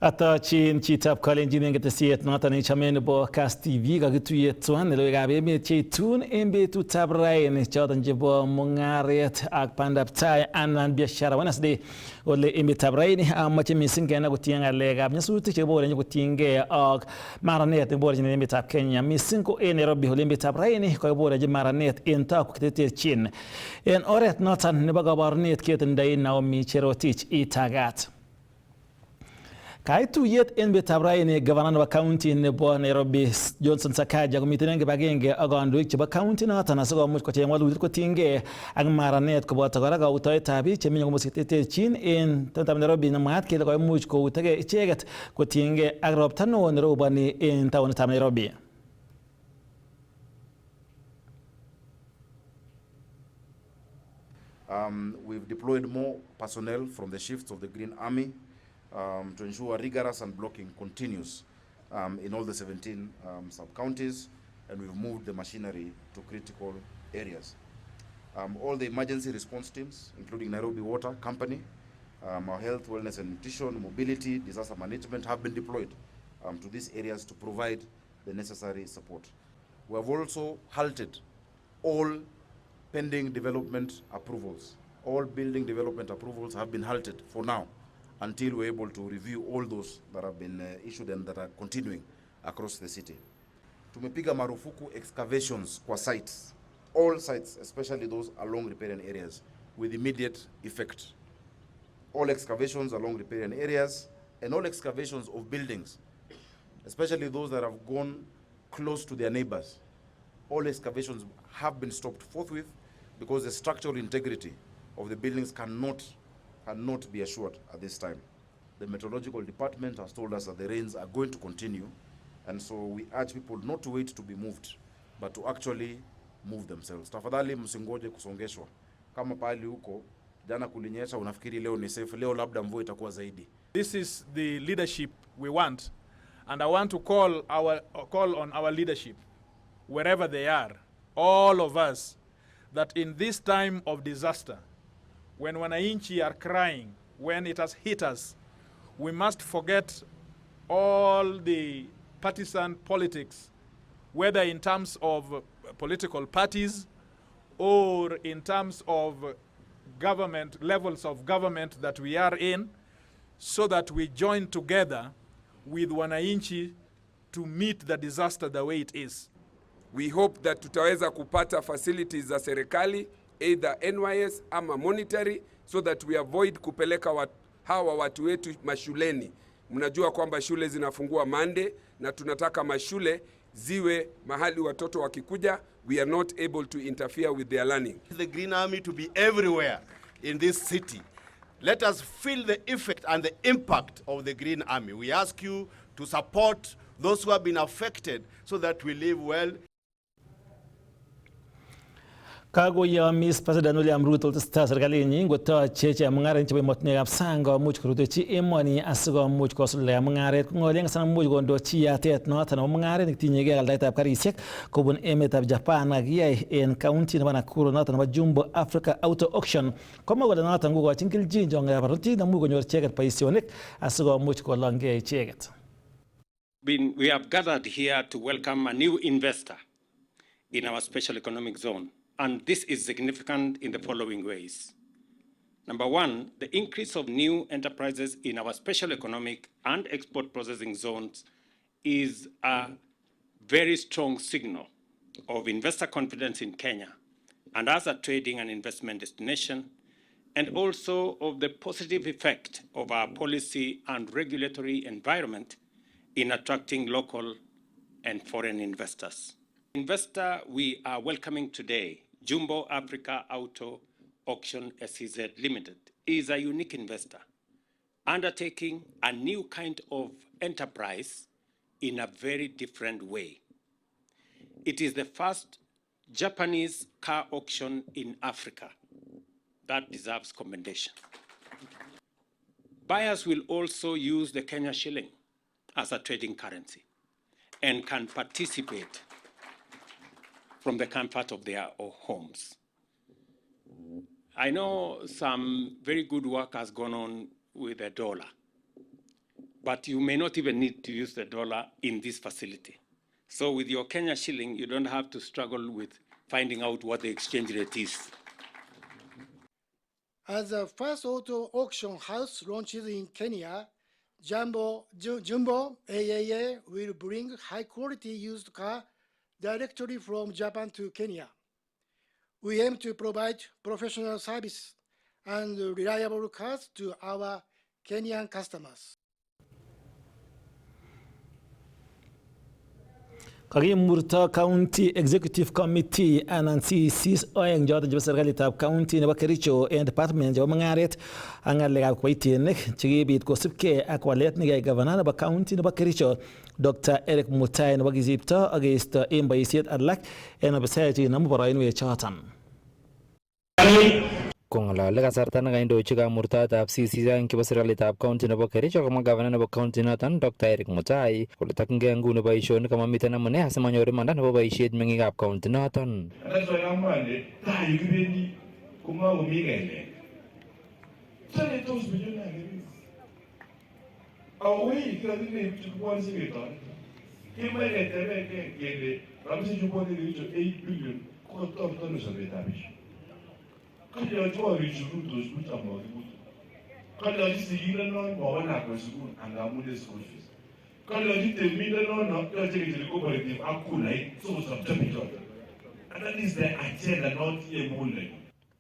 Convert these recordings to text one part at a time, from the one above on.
Atachin chitab kalenjin eng ketesiet noton nechamen bo Kass TV kakituyet tuan logoiywekab emet cheitun eng betutab raini choton chebo mung'aret ak bandab tai anan biashara. Wednesday ole emetab raini amache mising kenai kotieng ng'alekab nyasutik chekibore kotiengei ak maranet neborchin emetab Kenya. Mising ko en Nairobi ole emetab raini kokiborechi maranet en taok cheterterchin. En oret noton nebo kabarunet ketindoi Naomi Cherotich itagat. Kaituyet en betab raini gavana nebo county nebo Nairobi Johnson Sakaja komiten en kibagenge ak kandoik chebo county noton asikomuch kocheng walutik kotiengei ak maranet koboto kora kautoetab biik chemenye komoswek cheterterchin en taonitab Nairobi nemwaat kele koimuch koutege icheket kotiengei ak ropta neo neroboni en taonitab Nairobi. We've deployed more personnel from the shifts of the Green Army to ensure rigorous and blocking continues in all the 17 sub-counties, and we've moved the machinery to critical areas. All the emergency response teams, including Nairobi Water Company, our health, wellness and nutrition, mobility, disaster management, have been deployed to these areas to provide the necessary support. We have also halted all pending development approvals. All building development approvals have been halted for now, until we're able to review all those that have been issued and that are continuing across the city. Tumepiga marufuku excavations kwa sites, all sites, especially those along riparian areas, with immediate effect. All excavations along riparian areas and all excavations of buildings, especially those that have gone close to their neighbors. All excavations have been stopped forthwith because the structural integrity of the buildings cannot be assured at this time. The meteorological department has told us that the rains are going to continue, and so we urge people not to wait to be moved, but to actually move themselves. Tafadhali msingoje kusongeshwa. Kama pali huko jana kulinyesha unafikiri leo ni safe, leo labda mvua itakuwa zaidi. This is the leadership we want, and I want to call on our leadership wherever they are, all of us, that in this time of disaster, when wananchi are crying, when it has hit us, we must forget all the partisan politics, whether in terms of political parties or in terms of government, levels of government that we are in, so that we join together with wananchi to meet the disaster the way it is. We hope that tutaweza kupata facilities za serikali, either NYS ama monetary, so that we avoid kupeleka hawa watu wetu mashuleni. Mnajua kwamba shule zinafungua Monday na tunataka mashule ziwe mahali watoto wakikuja, we are not able to interfere with their learning. The Green Army to be everywhere in this city. Let us feel the effect and the impact of the Green Army. We ask you to support those who have been affected so that we live well. Kagoya Miss President William Ruto testai serkalinyi ngotoche chemung'arainik chebo emotinwekab sang komuch korutechi emoni asikomuch kosuldae mung'aret kong'olien sanamuch kondochi yatet noton nebo mung'aret netinyegei aldaetab karisiek kobun emetab Japan kakiyai en county nebo Nakuru noton nebo Jumbo Africa Auto Auction. Komwa kole noton kokochin kelchin chong'ab barnotik nemuch konyor icheket boisionik asikomuch kolongei icheket. We have gathered here to welcome a new investor in our special economic zone. And this is significant in the following ways. Number one, the increase of new enterprises in our special economic and export processing zones is a very strong signal of investor confidence in Kenya and as a trading and investment destination, and also of the positive effect of our policy and regulatory environment in attracting local and foreign investors. Investor we are welcoming today, Jumbo Africa Auto Auction SEZ Limited, is a unique investor undertaking a new kind of enterprise in a very different way. It is the first Japanese car auction in Africa. That deserves commendation. Buyers will also use the Kenya shilling as a trading currency and can participate from the comfort of their homes. I know some very good work has gone on with the dollar, but you may not even need to use the dollar in this facility. So with your Kenya shilling, you don't have to struggle with finding out what the exchange rate is. As the first auto auction house launches in Kenya, Jumbo AAA will bring high-quality used car directly from Japan to Kenya. We aim to provide professional service and reliable cars to our Kenyan customers. Kakimurto County Executive Committee anan CECs oeng choton chebo serikalitab county nebo Kericho en department chebo mung'aret ak ng'alekab kiboitinik chekibit kosibgei ak walet nekiyai governor nebo county nebo Kericho Dr. Eric Mutai nebo kisipto ak keisto en boisiet alak en ofisaek chekinomu boroinwek choton. Kong'alali kasarta nekaindochi kamurtaetab CECs aeng chebo serikalitab county nebo Kericho komwa governor nebo county noton Dr. Eric Mutai kole tokyin nguni boisionik amamiten amune asimanyor imanda nebo boisiet meng'ikab county noton.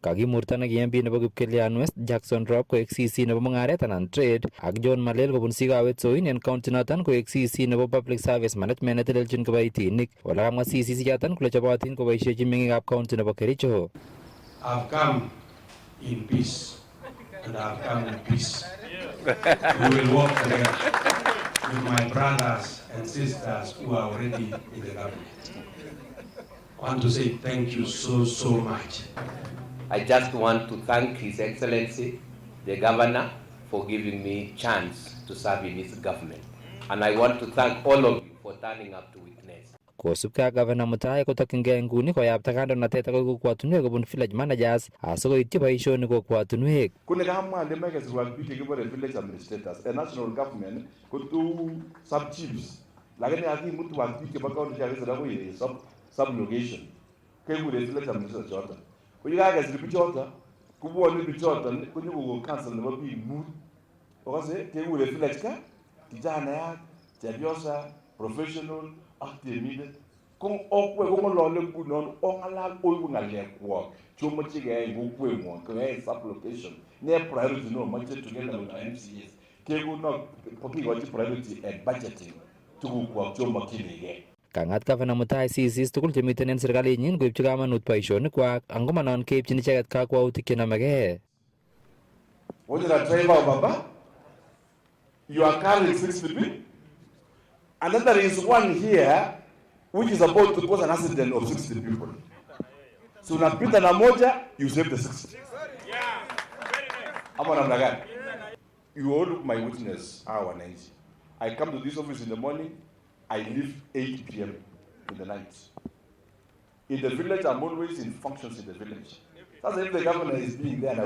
Kakimurta neki MP nebo Kipkelian West Jackson Rob koek CC nebo mung'aret anan trade ak John Malel kobun Sikawet Soin en county noton koek CC nebo public service management netelelchin kiboitinik. Wala kamwa CC choton kole chobotin koboisiechi meng'ikab county nebo Kericho. I've come in peace and I've come in peace. We will work together with my brothers and sisters who are already in the government. I want to say thank you so much. I just want to thank His Excellency, the Governor, for giving me a chance to serve in his government. And I want to thank all of you for turning up to witness. Kosubkei ak Governor Mutai kotokyingei nguni koyapta kandoinatet akoi kokwotinwek kobun village managers asikoityi boisionik kokwotinwek. Kule kama lema kesirwak biik chekibore village administrators a national government ko two sub chiefs lakini akimutwak biik chebo county chakisir akoi sub location kekure village administrators choton. Ko yekakesir bichoton kobwone bichoton konyokokon council nebo biik mut okase kekure village ka kijanayat chepyosa professional ak temindet kung okwe kong'olole ngunon ong'alal oibu ng'alekwok chomoche keyai en kokweng'wong keyai sub location ne priority nomoche together with MCAs kekono kikochi priority and budgeting tugukwok chomokyinigei. Kang'at Governor Mutai CECs tugul chemiten en serikalinyin koibchi kamanut boisionikwak angomanon keibchin icheket kakwautik chenomegei. What did I tell you about Baba? You are carrying 60 people. And then there is one here which is about to cause an accident of 60 people. So unapita na moja, you save the 60. Ama namna gani? You all look my witness, our wananchi. I come to this office in the morning, I leave 8 p.m. in the night. In the village, I'm always in functions in the village. That's if the governor is being there,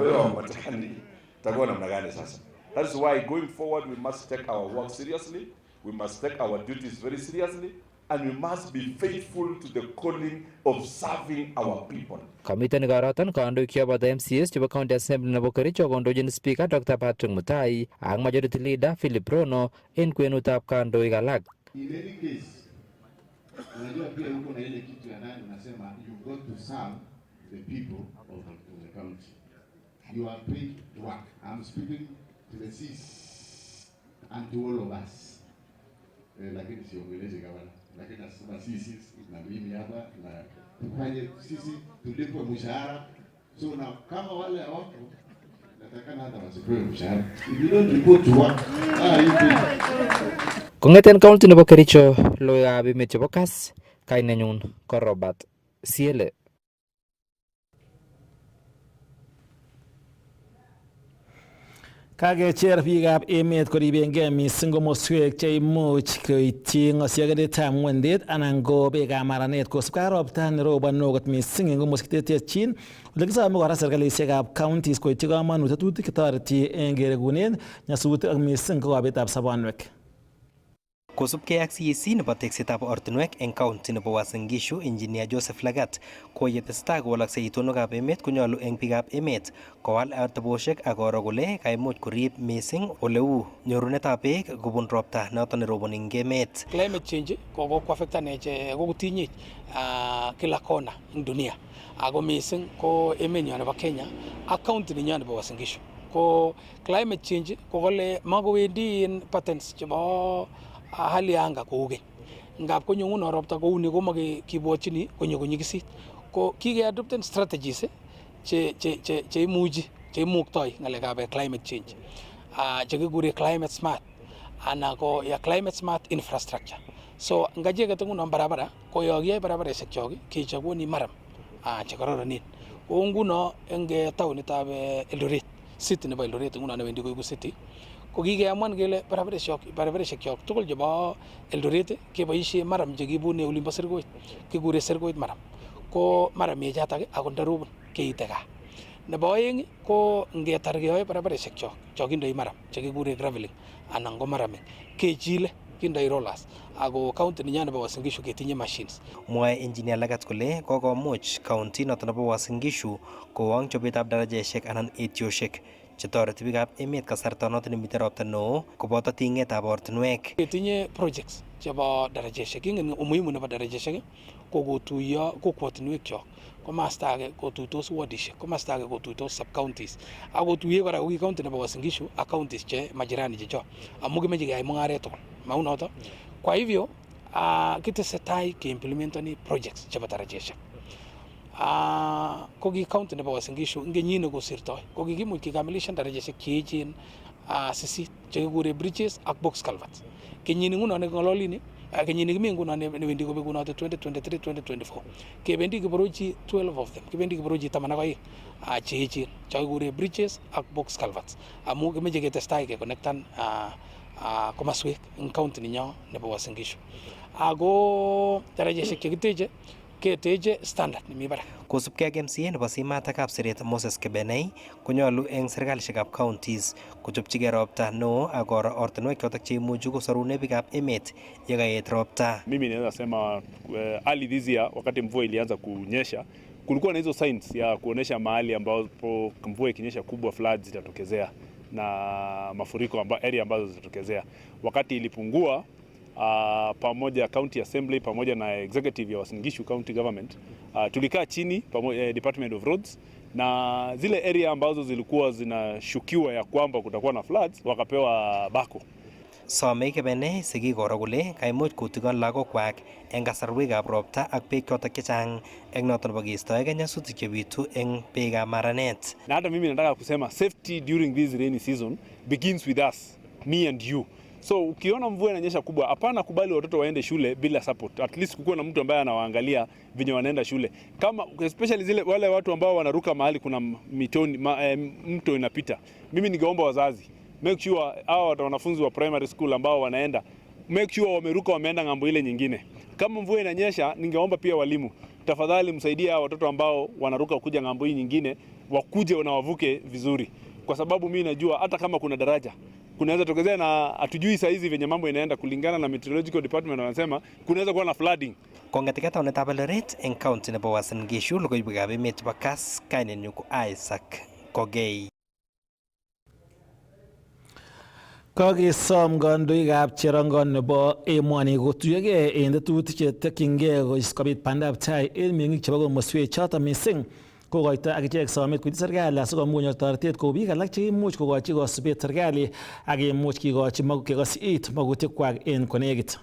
that's why going forward we must take our work seriously, we must take our duties very seriously, and we must be faithful to the calling of serving our people. Kamiten koroton kandoik cheboto MCAs chebo County Assembly nebo Kericho kondochin Speaker Dr. Patrick Mutai ak Majority Leader Philip Rono en kwenutab kandoik alak. In any case, unajua pia huko na ile kitu ya ndani unasema you got to serve the people of the county. You are paid to work. I'm speaking to the CECs and to all of us. Lakini siongeleze gavana. Lakini nasema CECs na mimi hapa na tufanye sisi tulipwe mshahara. So na kama wale watu natakana hata wasipewe mshahara. If you don't report to work, Kong'eten county nebo Kericho, logoiywekab emet chebo Kass, kainenyun ko Robert Siele. Kakecher biikab emet koribengei mising komoswek cheimuch koityi ng'osioketab ng'wendet anan ko beekab maranet kosubkei ak ropta neroboni kot mising eng komoswek cheterterchin. Ole kisome kora serkalisiekab counties koityi komonut tetutik chetoreti eng kerekunen nyasutik ak mising ko kobetab sobonwek. Kosubkei ak CEC nebo teksetab ortinwek eng county nebo Uasin Gishu, Engineer Joseph Lagat ko yetestai kowalaksei itonwekab emet konyolu eng biikab emet kowal atebosiek ak koro kole kaimuch korib mising oleu nyorunetab beek kobun ropta noto neroboni eng emet. Climate change kokoaffectanech kokotinyech kila kona eng dunia. Ako mising ko emenyo nebo Kenya ak county ninyo nebo Uasin Gishu. Ko climate change kokole makowendi in patterns chebo hali ya anga kou keny. Ngap konyo nguno ropta kou ni komakibwotyini konyo konyikisit. Ko kikeadopten strategies cheimuktoi ng'alekab climate change. Chekikure climate smart ana ko ya climate smart infrastructure. So ngacheket nguno barabara ko yo kiyoe barabaresiek kyok kechoboni maram chekororonen. Kou nguno eng taonitab Eldoret, city nebo Eldoret nguno newendi koiku city. Ko kikeamuan kele barabaresiek kyok tugul chebo Eldoret keboisie maram chekibune olimbo Serkoit. Kikure Serkoit maram. Ko maramiechotok ako ndarobon keite gaa. Nebo oeng ko ngetar keyoe barabaresiek kyok chokindoi maram chekikure graveling anan ko maraming kechile kindoi rollers ako county ninyo nebo Uasin Gishu ketinye machines. Mwae Engineer Lagat kole kokomuch county noto nebo Uasin Gishu kowang chobetab darajeshek anan etiosiek chetoreti biikab emet kasarta noto nemite ropta neo koboto ting'etab ortinwek. Ketinye projects chebo darajeshek. Ingen umuhimu nebo darajeshek ko kotuiyo kokwotinwek kyok. Komasta age kotuitos wardishek, komasta age kotuitos sub counties. Ak kotuiye kora kou county nebo Uasin Gishu ak counties che majirani chechok. Amu kimeche keyai mung'aret tugul. Mau noto. Kwa hivyo kitesetai keimplementani projects chebo darajeshek. Ko ki county nebo Uasin Gishu eng kenyit nekosirtoi ko kikimuch kikamilishan darajeshek cheechen 8 chekikure bridges ak box culverts. Kenyini nguno neking'ololini kenyini kimi nguno newendi kobekunote 2023-2024 kebendi kiborochi 12 of them, kibendi kiborochi 12 cheechen chekikure bridges ak box culverts amu kimeche ketestai keconnectan komaswek eng county ninyo nebo Uasin Gishu. Ako darajeshek chekiteche keteche standard nemi barak. Kosubkei ak MCA nebo Simat ak Kapseret Moses Kebenei konyolu eng serkalishekab counties kochopchigei ropta neo ak koro ortinwek chotok cheimuchi kosorune biikab emet yekaet ropta. Mimi naweza sema early this year wakati mvua ilianza kunyesha kulikuwa na hizo signs ya kuonesha mahali ambapo mvua ikinyesha kubwa floods zitatokezea na mafuriko area ambazo zitatokezea. Wakati ilipungua pamoja County Assembly pamoja na executive ya Uasin Gishu County Government tulikaa chini pamoja Department of Roads na zile area ambazo zilikuwa zinashukiwa ya kwamba kutakuwa na floods wakapewa bako. Some Kebenei sikikoro kole kaimuch kotikon lagokwak eng kasarwekab ropta ak beek chotok chechang eng noto nebo keistoegei nyasutik chebitu eng beekab maranet. Na hata mimi nataka kusema safety during this rainy season begins with us, me and you. So ukiona mvua inanyesha kubwa, hapana kubali watoto waende shule bila support. At least kukuwa na mtu ambaye anawaangalia venye wanaenda shule. Kama especially zile wale watu ambao wanaruka mahali kuna mitoni mto inapita. Mimi ningeomba wazazi make sure hao wanafunzi wa primary school ambao wanaenda make sure wameruka wameenda ngambo ile nyingine. Kama mvua inanyesha, ningeomba pia walimu tafadhali msaidie hao watoto ambao wanaruka kuja ngambo hii nyingine wakuje na wavuke vizuri. Kwa sababu mimi najua hata kama kuna daraja kunaweza tokezea na hatujui saa hizi venye mambo inaenda kulingana na meteorological department wanasema kunaweza kuwa na flooding. Kongatika taonetab Eldoret eng county nebo Uasin Gishu logoiywekab emet chebo Kass kainenyu ko Isaac Kogei. Kakesom kandoikab cherongon nebo emoni kotuyogei eng tetutik chetokyingei kobit bandab tai eng meng'ik chebo komoswek chotok mising kokoito akichek somet koityi serikali asikomuch konyor toretet kou biik alak cheimuch kokochi kosubet serikali ak kimuch kikochi kekosi it magutikwak eng konekit.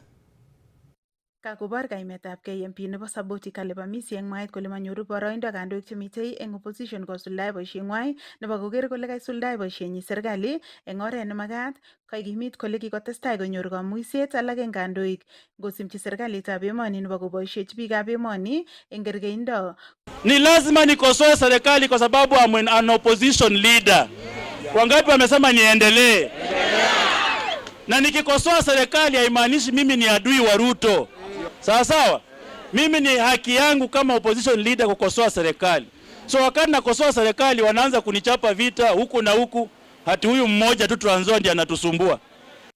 Kakobor kaimetabgei MP nebo Saboti Caleb Amisi eng mwaet kole manyoru boroindo kandoik chemitei eng opposition kosuldae boisieng'wai nebo koker kole kaisuldae boisienyi serikali eng oret nemakat, kaikimit kole kikotestai konyor kamuiset alak eng kandoik ngosimchi serikalitab emoni nebo koboisiechi biikab emoni eng kergeindo. Ni lazima nikosoe serikali kwa sababu I'm an opposition leader. Wangapi wamesema niendelee? Na nikikosoa serikali haimaanishi mimi ni adui wa Ruto. Sawa sawa? Mimi ni haki yangu kama opposition leader kukosoa serikali. So wakati nakosoa serikali wanaanza kunichapa vita huku na huku, hati huyu mmoja tu Trans Nzoia ndiye anatusumbua.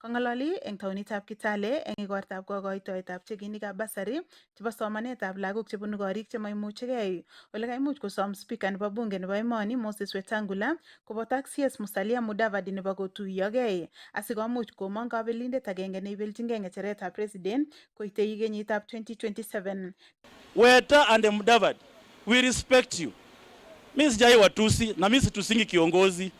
Kong'ololi eng taonitab Kitale eng igortab kokoitoetab chekinikab basari chebo somanetab lagok chebunu korik chemaimuchigei ole kaimuch kosom speaker nebo bunge nebo emoni Moses Wetangula koboto ak CS Musalia Mudavadi nebo kotuyogei asikomuch komong kabelindet agenge neibeljingei ng'echeretab president koitei kenyitab 2027. Weta and Mudavadi, we respect you. Mimi sijai watusi na mimi situsingi kiongozi.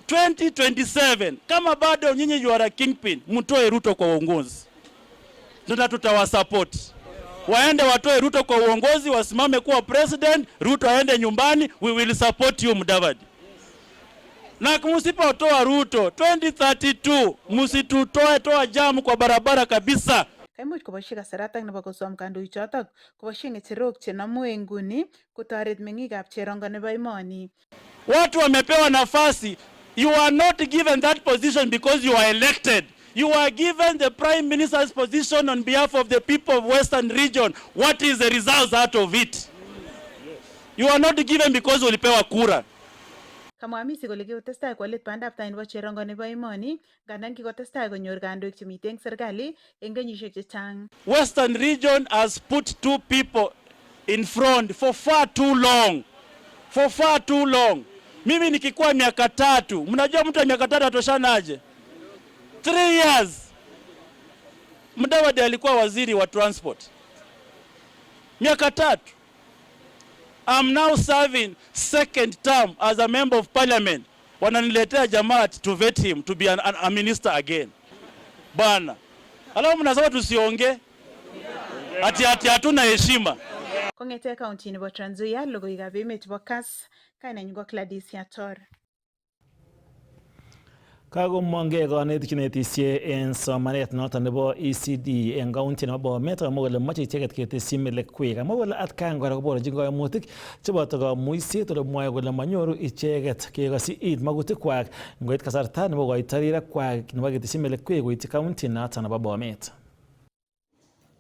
2027 kama bado nyinyi you are a kingpin, mtoe Ruto kwa uongozi. Ndio tutawasupport. Waende watoe Ruto kwa uongozi, wasimame kuwa president, Ruto aende nyumbani, we will support you Mudavadi. Na msipotoa Ruto 2032 msitutoe toa jamu kwa barabara kabisa. Kaimuch koboisie kasaratak nebo kosom kandoichotok koboisie ng'echerok chenomu eng nguni kotoret meng'ikab cherongo nebo emoni. Watu wamepewa nafasi. You are not given that position because you are elected. You are given the Prime Minister's position on behalf of the people of Western region. What is the results out of it? You are not given because ulipewa kura. Kamwa Amisi kole kikotestai kwalet bandab tai nebo cherongo nebo emoni, ngandan kikotestai konyor kandoik chemitei eng serikali eng kenyisiek chechang. Western region has put two people in front for far too long. For far too long. Mimi nikikuwa miaka 3, mnajua mtu wa miaka 3 atoshanaje? 3 years. Mudavadi alikuwa waziri wa transport. Miaka 3. I'm now serving second term as a member of parliament. Wananiletea jamaa to vet him to be a minister again. Bana. Alafu mnasema tusionge. Ati hatuna heshima. Kong'ete county nebo Trans Nzoia, logoiywekab emet chebo Kass, kainenyu ko Gladys Yator. Kagomongei konetik chenetisie en somanet noton nebo ECD en county nebo Bomet amu kole moche icheket ketesyi melekwek amu kole atkan kora koborchin kaimutik cheboto kamuiset ole mwoe kole manyoru icheket kekosi it magutikwak ngoit kasarta nebo koito rirakwak nebo ketesyi melekwek koityi county noton nebo Bomet.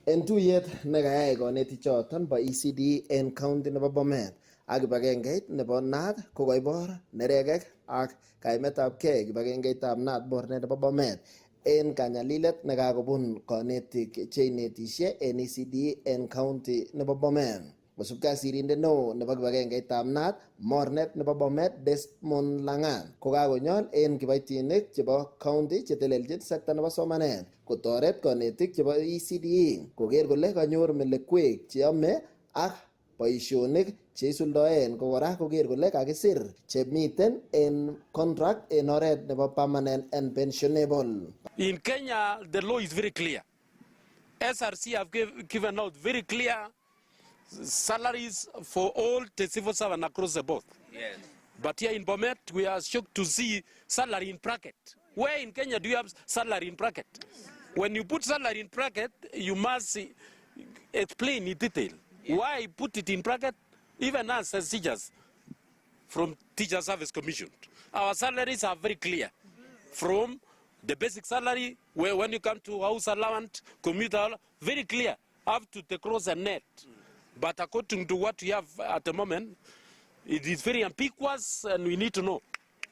En tuyet nekayai konetichoton bo ECD en county nebo Bomet ak kibagengeit nebo NAT kokoibor neregek ak kaimetabgei kibagengeitab NAT bornet nebo Bomet en kanyalilet nekakobun konetik cheinetisie en ECD en county nebo Bomet. Kosubkei sirindet neo nebo kibagengeitab NAT mornet nebo Bomet Desmond Langat kokakonyol en kibaitinik chebo county chetelelchin sekta nebo somanet kotoret konetik chebo ECD koker kole kanyor melekwek cheyome ak boisionik cheisuldoen kokora koker kole kakisir chemiten en contract en oret nebo permanent and pensionable. In Kenya, the law is very clear. SRC have given out very clear salaries for all the civil servants across the board. Yes. But here in Bomet, we are shocked to see salary in bracket. Where in Kenya do you have salary in bracket? When you put salary in bracket, you must explain in detail. Yeah. Why put it in bracket? Even us as teachers from Teacher Service Commission, our salaries are very clear. From the basic salary, where when you come to house allowance, commuter, very clear, up to the cross and net. But according to what we have at the moment, it is very ambiguous and we need to know.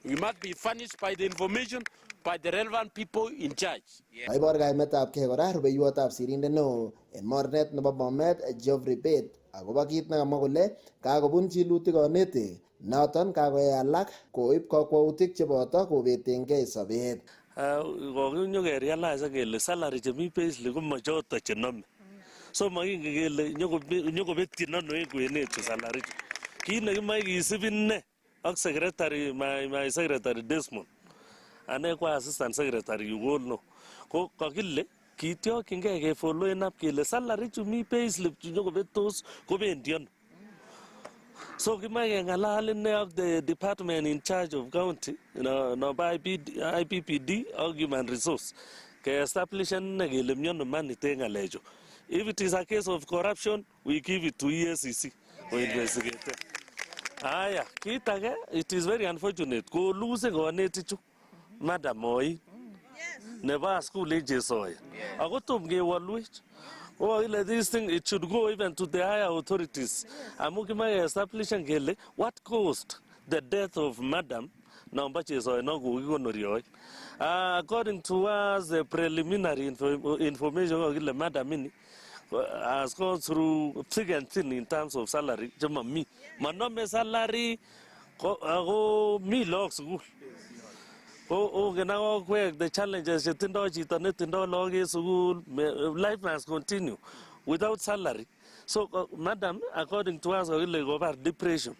We must be furnished by the information by the relevant people in charge. Kaibor kaimetabgei kora rubeiwotab sirindet neo en mornet nebo Bomet Geoffrey Bet akobo kit nekamwa kole kakobun chilutik konetik noton kakoyai alak koib kakwautik cheboto kobetengei sobet. Kokinyokerealize kele salary chemi payslip komachoto chenome. So makingen kele nyokobetyin ano en kwenet chu salary chu. Kit nekimoe kisib ine ak secretary my secretary Desmond ane kwa assistant secretary you all know ko kakile Kityokyingei kefollowen up kele salary chu mi payslip chu nyokobetos kobendi ano. So kimache keng'alal ine ak the department in charge of county, nobo IPPD ak human resource, ke-establish ine kele miano man ite ng'alechu. If it is a case of corruption, we give it to EACC for investigate. Aya, kit age, it is very unfortunate. Ko lose konetichu, Madam Oi, nebo school echesoe. Ako tom kewolwech. Oh, this thing, it should go even to the higher authorities. Amukima establishing kele what caused the death of Madam Namba Chesoe no Gugonorioi. According to us, the preliminary information of Madam has gone through thick and thin in terms of salary. Jama mi, manome salary, go me logs. The challenges life must continue without salary. So, Madam, according to us, we go about depression.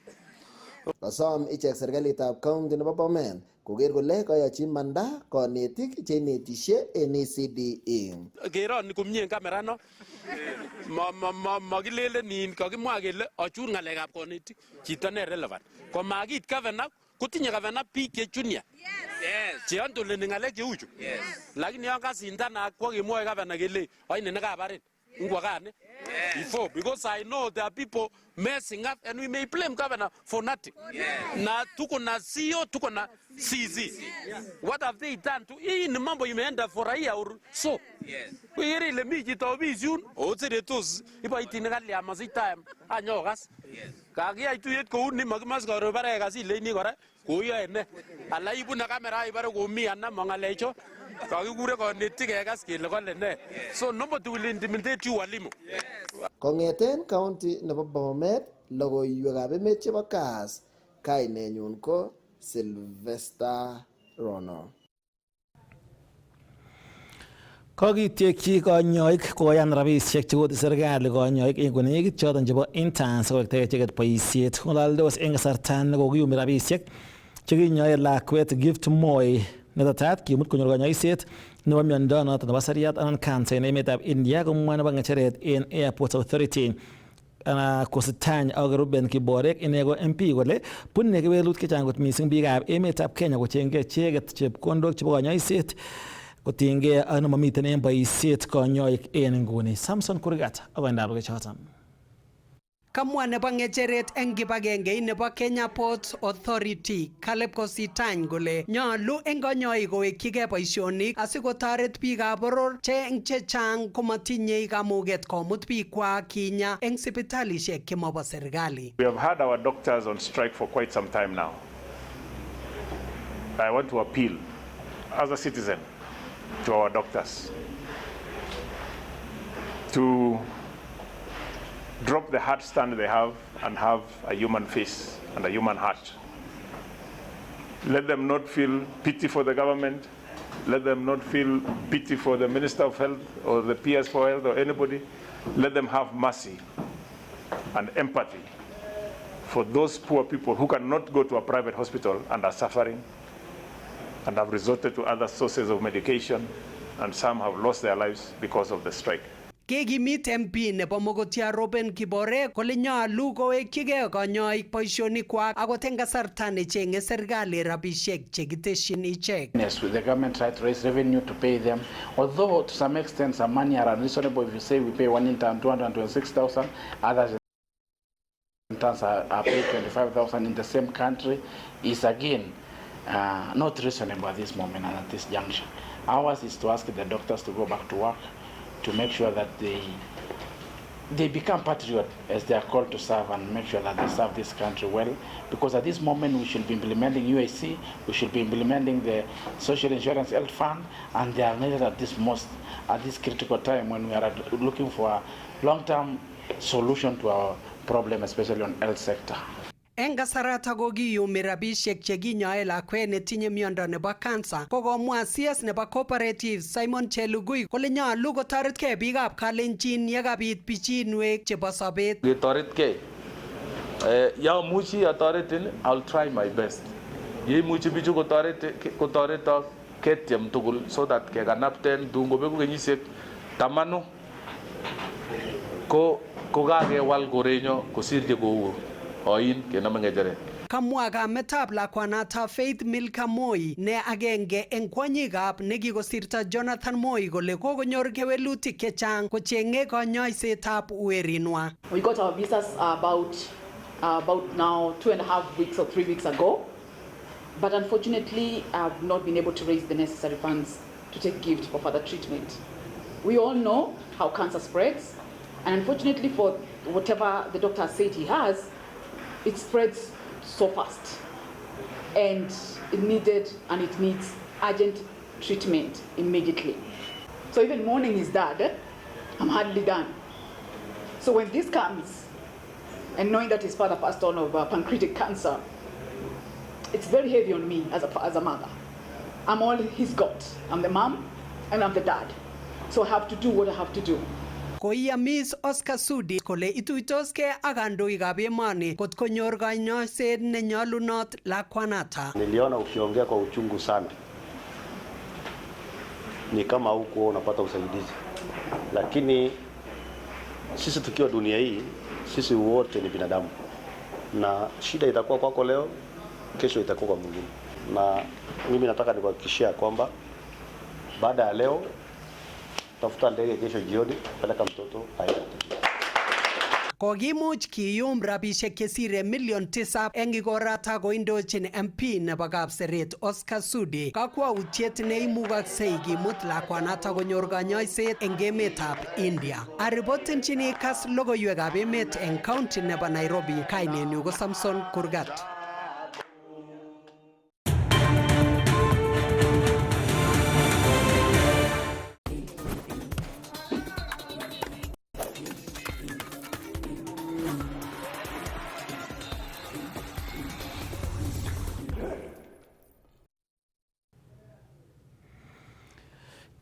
Kasom ichek serikalitab county nebo Bomet koker kole kayochi manda konetik che inetishe en ECDE. Keroni komie kamera no. Makilele nin kakimwa kele achur ng'alekab konetik chito ne relevant. Ko makit governor kutinye governor biik che junior. Yes. Che andoleni ng'alek cheu chu. Yes. Lakini yon kasindana kwa kemwoe governor kele oine nekabarin. Ngwakane. Before, because I know there are people messing up and we may blame governor for nothing. Na tuko na CEO, tuko na CZ. What have they done to hii ni mambo imeenda for a year or so. Kuiri ile miji tobis yun. Otsere tos iba itingali amazita anyogas. Kagia ituyet ko ni magmas garo bare kasi le ni kora. Kuyo ene. Ala ibu na kamera ibare ko mi anna mangalecho. Kakikure konetik kekas kele kole ne. So number 2 will intimidate you walimu. Kongeten county nebo Bomet, logoiywekab emet chebo Kass, kainenyun ko Sylvester Rono. Kokityekyi konyoik koyan rabisiek chekote serikali konyoik en konekit choton chebo interns kowektagei icheket boisiet. Ng'ololdos en kasarta nekokiyumi rabisiek chekinyoe lakwet Gift Moi netetat kimut konyor konyoiset nebo miondo noton nebo seriat anan cancer en emetab India komwa nebo ng'echeret en Airport Authority kositany ak Ruben Kiborek ine ko MP kole bune kewelut chechang kot mising biikab emetab Kenya kochengei icheket chepkondok chebo konyoiset kotinygei ak nemamiten en boisiet konyoik en nguni. Samson Kurgat akoindab logoichoton. Kamwa nebo ng'echeret eng kibagenge nebo Kenya Ports Authority Caleb Kositany kole nyolu eng konyoik kowekyigei boisionik asikotoret biikab boror chechang komatinye kamuget komut biikwak kinya eng sipitalishek chemobo serikali. We have had our doctors on strike for quite some time now. I want to appeal as a citizen to our doctors to drop the heart stand they have and have a human face and a human heart. Let them not feel pity for the government. Let them not feel pity for the Minister of Health or the PS for Health or anybody. Let them have mercy and empathy for those poor people who cannot go to a private hospital and are suffering and have resorted to other sources of medication, and some have lost their lives because of the strike. Kekimit MP nebo Mogotia Ruben Kiborek kole nyolu kowekyigei konyoik boisionikwak akot eng kasarta necheng'e serikali rabisiek chekitesyin ichek. Yes, the government try to raise revenue to pay them, although to some extent some money are unreasonable. If you say we pay one intern 226,000, others interns are paid 25,000 in the same country, is again not reasonable at this moment and at this juncture. Ours is to ask the doctors to go back to work, to make sure that they become patriots as they are called to serve, and make sure that they serve this country well. Because at this moment we should be implementing UAC, we should be implementing the Social Insurance Health Fund, and they are needed at this critical time when we are looking for a long-term solution to our problem, especially on health sector. Eng kasarata kokiyumi rabisiek chekinyoe lakwet netinye miondo nebo cancer kokomwa CS nebo Cooperative Simon Chelugui kole nyolu kotoretkei biikab Kalenjin yekabit pichinwek chebo sobet. Ketoretkei. Yamuchi atoretin, I'll try my best. Yeimuchi bichu kotoretok ketiem tugul so that kekanapten tungo beku kenyisiek 10 ko kakewal korenyo kosir kou oin kenome ngecheret. Kamwa kametab lakwanata Faith Milka Moi ne agenge eng kwanyikab nekikosirto Jonathan Moi kole kokonyor kewelutik chechang kochenge konyoisetab werinwa. We got our visas about now 2.5 weeks or 3 weeks ago, but unfortunately I've not been able to raise the necessary funds to take gift for further treatment. We all know how cancer spreads, and unfortunately for whatever the doctor said he has, it spreads so fast, and it needs urgent treatment immediately. So even mourning his dad, I'm hardly done. So when this comes, and knowing that his father passed on of pancreatic cancer, it's very heavy on me as a mother. I'm all he's got. I'm the mom and I'm the dad. So I have to do what I have to do. Koiamis Oscar Sudi kole ituitoske ak kandoikab emoni kot konyor kanyoiset nenyolunot lakwanata. Niliona ukiongea kwa uchungu sana, ni kama huko unapata usaidizi, lakini sisi tukiwa dunia hii, sisi wote ni binadamu, na shida itakuwa kwako leo, kesho itakuwa kwa mwingine. Na mimi nataka nikuhakikishia kwamba baada ya leo tafuta ndege kesho jioni, peleka mtoto aende. Kokimuch kiyum rabishek chesire million 9 eng igorata koindochin MP nebo Kapseret Oscar Sudi kakwautiet neimugaksei kimut lakwanata konyor kanyoiset eng emetab India. Aripotenchini Kass logoiywekab emet eng county nebo Nairobi. Kainenyu ko Samson Kurgat.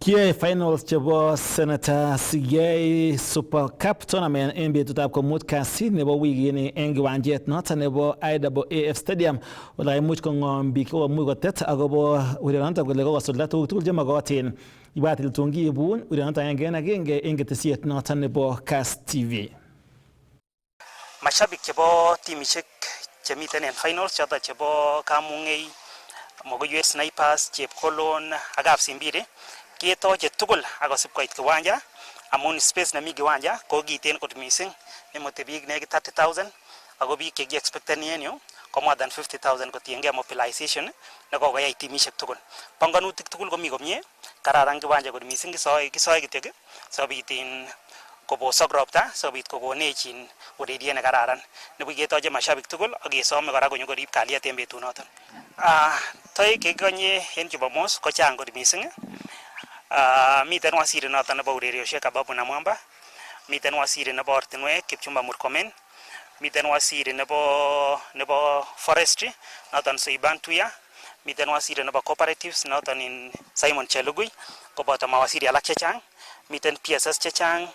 Kiyoe finals chebo Senator Sigei Super Cup tournament en betutab komut kasi nebo wikini en kiwanjet noton nebo IAAF Stadium ole imuch kong'om biik komuch kotet akobo urerionoton kole kokosulda tuguk tugul chemokotin. Ibatil tungibun urerionoton agenge en ketesiet noton nebo Kass TV. Mashabik chebo timishek chemiten en finals choton chebo Kamung'ei, Logoiywek Snipers, Chepkolon ak Kapsimbiri ketoche tugul akosib koit kiwanja amun space nemi kiwanja ko kiten kot missing nemote biik nekit 30,000 ako biik chekiexpecteni en yu ko more than 50,000 kotiengei mobilization nekokoyai timishek tugul. Panganutik tugul komi komie, kararan kiwanja kot missing, kisoe kityok sobit kobosok ropta sobit kokonech ureriet nekararan. Nibuch ketoche mashabik tugul ak kesome kora konyo korib kalyet en betunoton. Toek chekikonye en Jumamos ko chang kot missing. Miten waziri noton nebo urerioshek Ababu Namwamba, miten waziri nebo ortinwek Kipchumba Murkomen, miten waziri nebo forestry noton Soiban Tuya, miten waziri nebo cooperatives noton in Simon Chelugui, koboto mawaziri alak chechang, miten PSS chechang,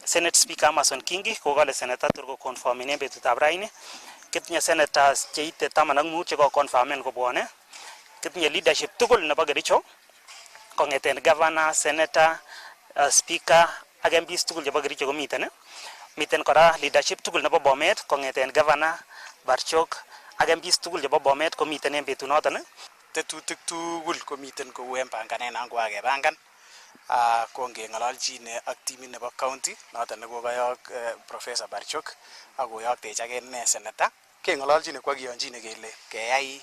Senate Speaker Amason Kingi kokole senator tur ko confirmen en betutab raini, kitinye senators cheite 15 chekoconfirmen kobwone, kitinye leadership tugul nebo Kericho kongeten governor, senator, speaker ak MPs tugul chebo Kericho komiten. Miten kora leadership tugul nebo Bomet kongeten governor, Barchok ak MPs tugul chebo Bomet komiten en betunoton. Tetutik tugul komiten kou en panganenan kokakepangan kongeng'ololjin ak timit nebo county noton nekokoyok Professor Barchok ak koyoktech ak ine senator. Keng'ololjin kwa kiyonjine kele keyai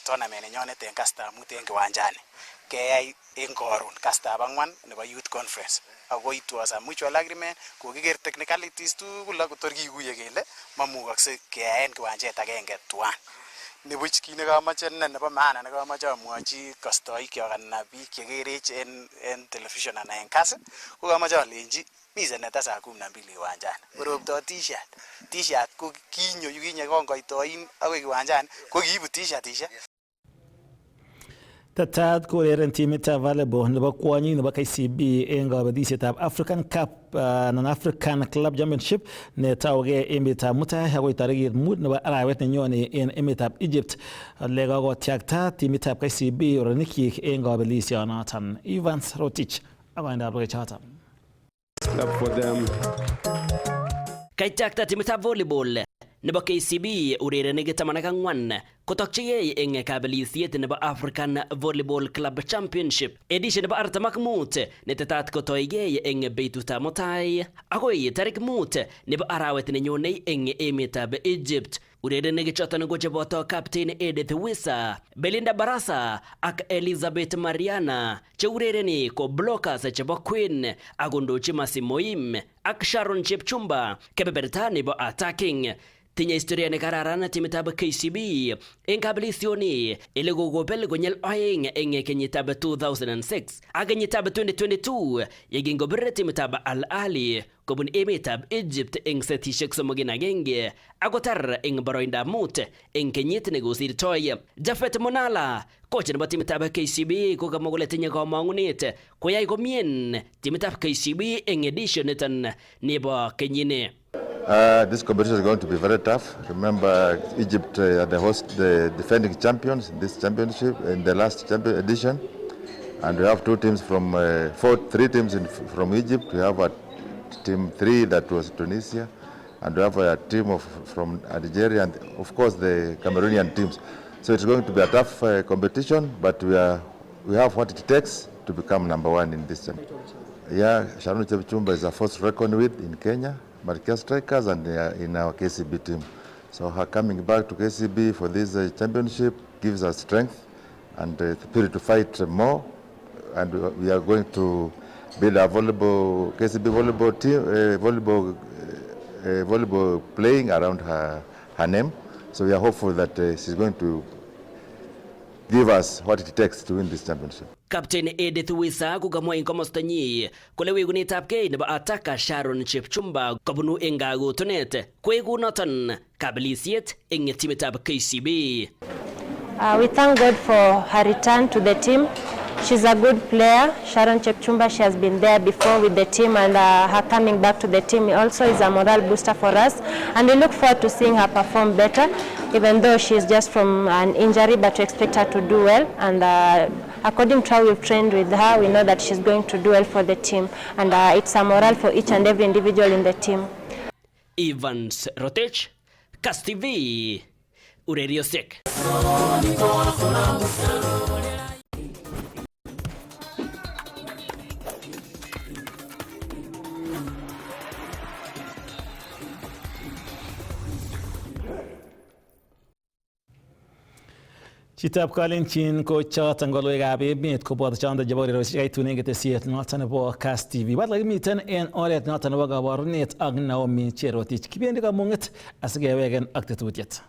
tournament nenyonet en kastab mut en kiwanjani. Keyai en koron kastab 4 nebo youth conference. Ako it was a mutual agreement, kokiker technicalities tugul ak kotor kikuye kele mamukokse keyaen kiwanjet agenge tuan. Nibuch kit nekamache nebo maana nekamache amwochi kastoikyok anan biik chekerech en television anan en Kass ko kamache alenji mi seneta saa 12 kiwanjani. Korobto t-shirt ko kinyo yukinye kongoitoin akoi kiwanjani ko kiibu t-shirtishek. Tatat koureren timitab volleyball nebo kwonyik nebo KCB eng kabelisiet African Cup and African Club Championship ne taugei emetab Mutai agoi tarikit 5 nebo arawet nenyone en emetab Egypt. Le kakotyakta timitab KCB oronikyik eng kabelisionoton. Evans Rotich akoindab logoichoton. Kaityakta timitab volleyball nebo KCB urerenik 14 kotokchigei eng kabelisiet nebo African Volleyball Club Championship edition nebo 45 netetat kotoigei eng betutab Mutai agoi tarik 5 nebo arawet nenyone eng emetab Egypt. Urerenik choton ko cheboto Captain Edith Wisa, Belinda Barasa ak Elizabeth Mariana, che urereni ko blockers chebo Queen akondochi Masimoim ak Sharon Chepchumba kebeberta nebo attacking. Tinye historia ne kararan timitab KCB eng kabelisioni ile kokobel konyil oeng eng kenyitab 2006 ak kenyitab 2022 yekingobir timitab Al Ahly kobun emetab Egypt eng setishek 3-1 akotar eng boroindab 5 eng kenyit nekosirtoi. Jafet Monala, coach nebo timitab KCB, kokamwa kole tinye kamang'unet koyai komien timitab KCB eng edition niton nebo kenyini. This competition is going to be very tough. Remember, Egypt are the defending champions in this championship in the last champion edition, and we have two teams from three teams from Egypt. We have a team 3 that was Tunisia, and we have a team from Algeria, and of course the Cameroonian teams. So it's going to be a tough competition, but we have what it takes to become number 1 in this championship. Yeah, Sharon Chepchumba is a force to reckon with in Kenya. Marquez strikers and in our KCB team. So her coming back to KCB for this championship gives us strength and the spirit to fight more. And we are going to build a KCB volleyball team, volleyball playing around her name. So we are hopeful that she's going to give us what it takes to win this championship. Captain Edith Wisa kukamwa eng komostanyi kole wegunetab kei nebo attacker Sharon Chepchumba kobunu eng kagotonet koegunoton kabelisiet eng timitab KCB. We thank God for her return to the team. She's a good player. Sharon Chepchumba, she has been there before with the team, and her coming back to the team also is a morale booster for us. And we look forward to seeing her perform better, even though she's just from an injury, but we expect her to do well. And according to how we've trained with her, we know that she's going to do well for the team. And it's a morale for each and every individual in the team. Evans Rotich, Kass TV, Ureriosek. Chitab Kalenjin ko choton logoiwekab emet koboto chondo chebo urerioshek aitun ketesiet noton nebo Kass TV. Bat kakimiten en oret noton nebo kabarunet ak Naomi Cherotich. Kibendi kamung'et asikeweken ak tetutiet.